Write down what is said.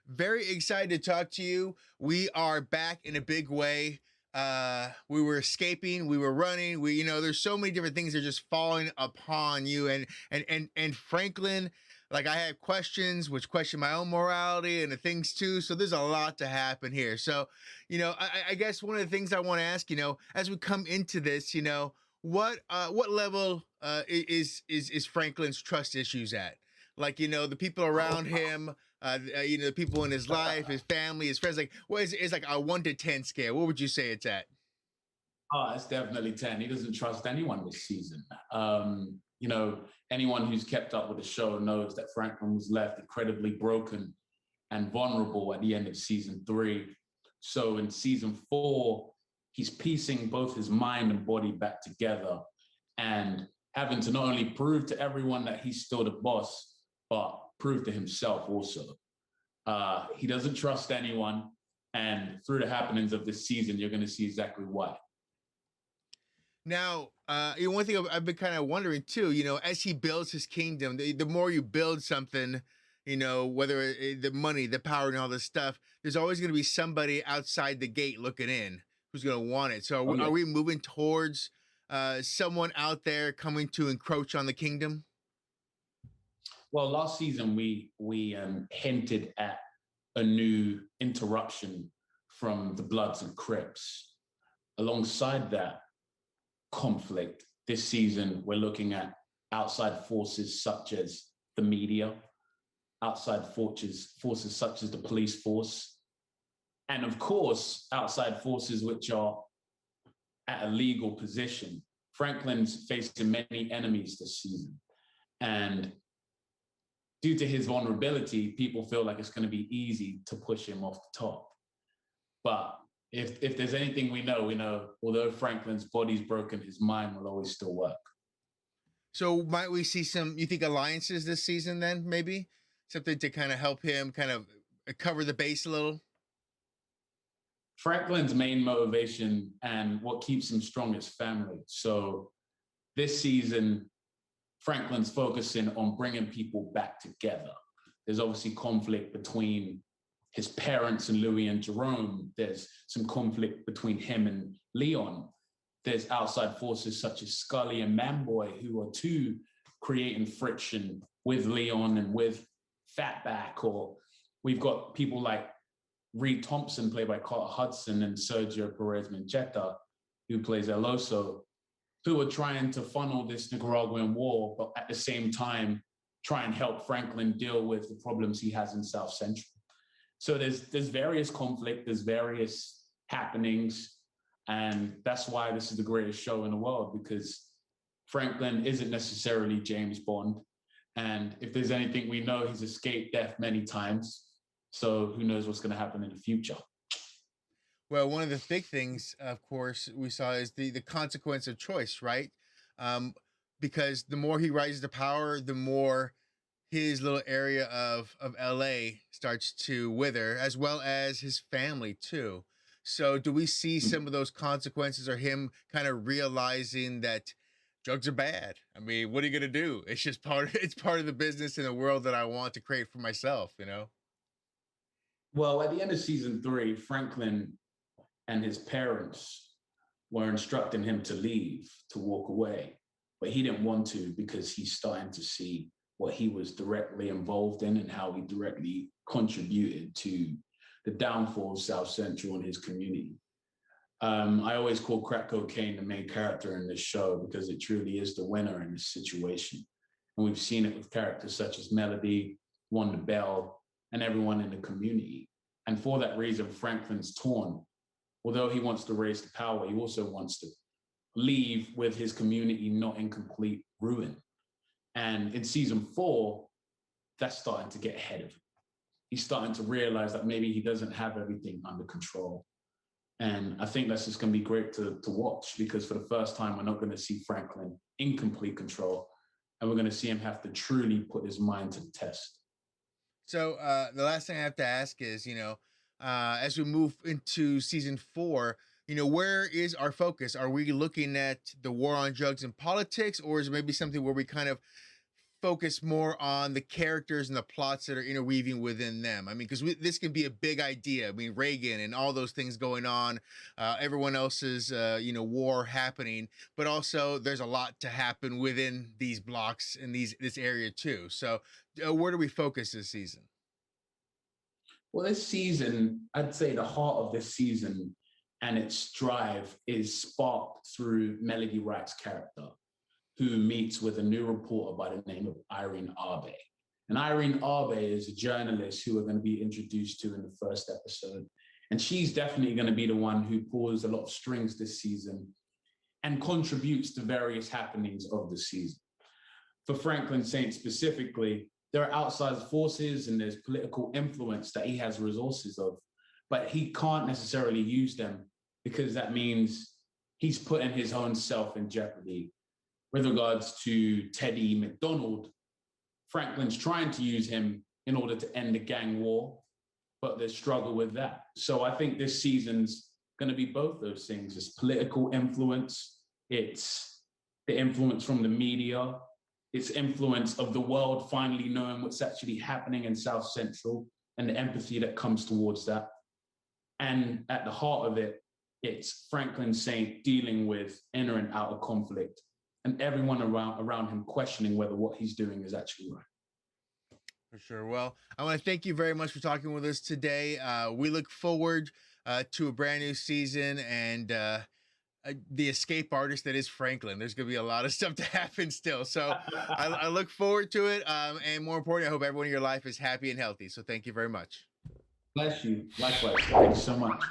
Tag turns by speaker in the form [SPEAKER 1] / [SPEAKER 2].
[SPEAKER 1] Very excited to talk to you. We are back in a big way. We were escaping, we were running. There's so many different things that are just falling upon you. And Franklin, like I had questions, which question my own morality and the things too. So there's a lot to happen here. So, I guess one of the things I want to ask, as we come into this, what level is Franklin's trust issues at? Like, the people around him, the people in his life, his family, his friends. Like, what is like a 1 to 10 scale? What would you say it's at?
[SPEAKER 2] Oh, it's definitely 10. He doesn't trust anyone this season. Anyone who's kept up with the show knows that Franklin was left incredibly broken and vulnerable at the end of season 3. So in season 4, he's piecing both his mind and body back together and having to not only prove to everyone that he's still the boss, but prove to himself also. He doesn't trust anyone. And through the happenings of this season, you're going to see exactly why.
[SPEAKER 1] Now, one thing I've been kind of wondering too, as he builds his kingdom, the more you build something, whether the money, the power, and all this stuff, there's always going to be somebody outside the gate looking in who's going to want it. So,
[SPEAKER 2] Oh, yeah.
[SPEAKER 1] are we moving towards someone out there coming to encroach on the kingdom?
[SPEAKER 2] Well, last season we hinted at a new interruption from the Bloods and Crips. Alongside that conflict, this season we're looking at outside forces such as the media, outside forces such as the police force, and of course outside forces which are at a legal position. Franklin's facing many enemies this season, and due to his vulnerability, people feel like it's going to be easy to push him off the top. But if there's anything we know, although Franklin's body's broken, his mind will always still work.
[SPEAKER 1] So might we see some, you think, alliances this season then, maybe? Something to kind of help him kind of cover the base a little?
[SPEAKER 2] Franklin's main motivation and what keeps him strong is family. So this season, Franklin's focusing on bringing people back together. There's obviously conflict between his parents and Louis and Jerome. There's some conflict between him and Leon. There's outside forces such as Scully and Manboy, who are too creating friction with Leon and with Fatback. Or we've got people like Reed Thompson, played by Carter Hudson, and Sergio Perez Mencheta, who plays El Oso, who are trying to funnel this Nicaraguan war, but at the same time, try and help Franklin deal with the problems he has in South Central. So there's various conflict, there's various happenings, and that's why this is the greatest show in the world, because Franklin isn't necessarily James Bond. And if there's anything we know, he's escaped death many times. So who knows what's going to happen in the future.
[SPEAKER 1] Well, one of the big things, of course, we saw is the consequence of choice, right? Um, because the more he rises to power, the more his little area of LA starts to wither, as well as his family too. So, do we see some of those consequences, or him kind of realizing that drugs are bad? I mean, what are you gonna do? It's just it's part of the business in the world that I want to create for myself.
[SPEAKER 2] Well, at the end of season 3, Franklin and his parents were instructing him to leave, to walk away. But he didn't want to, because he's starting to see what he was directly involved in and how he directly contributed to the downfall of South Central and his community. I always call crack cocaine the main character in this show, because it truly is the winner in this situation. And we've seen it with characters such as Melody, Wanda Bell, and everyone in the community. And for that reason, Franklin's torn. Although he wants to raise the power, he also wants to leave with his community not in complete ruin. And in season 4, that's starting to get ahead of him. He's starting to realize that maybe he doesn't have everything under control. And I think that's just going to be great to watch, because for the first time, we're not going to see Franklin in complete control, and we're going to see him have to truly put his mind to the test.
[SPEAKER 1] So the last thing I have to ask is, as we move into season 4, where is our focus? Are we looking at the war on drugs and politics, or is it maybe something where we kind of focus more on the characters and the plots that are interweaving within them. I mean, because this can be a big idea. I mean, Reagan and all those things going on, everyone else's, war happening, but also there's a lot to happen within these blocks and this area too. So, where do we focus this season?
[SPEAKER 2] Well, this season, I'd say the heart of this season and its drive is sparked through Melody Wright's character, who meets with a new reporter by the name of Irene Arbe. And Irene Arbe is a journalist who we're going to be introduced to in the first episode. And she's definitely going to be the one who pulls a lot of strings this season and contributes to various happenings of the season. For Franklin Saint specifically, there are outside forces and there's political influence that he has resources of, but he can't necessarily use them because that means he's putting his own self in jeopardy. With regards to Teddy McDonald, Franklin's trying to use him in order to end the gang war, but there's struggle with that. So I think this season's going to be both those things. It's political influence, it's the influence from the media, it's influence of the world finally knowing what's actually happening in South Central and the empathy that comes towards that. And at the heart of it, it's Franklin Saint dealing with inner and outer conflict and everyone around him questioning whether what he's doing is actually right.
[SPEAKER 1] For sure. Well, I want to thank you very much for talking with us today. We look forward to a brand new season and the escape artist that is Franklin. There's going to be a lot of stuff to happen still. So I look forward to it. And more importantly, I hope everyone in your life is happy and healthy. So thank you very much.
[SPEAKER 2] Bless you. Likewise. Thanks so much.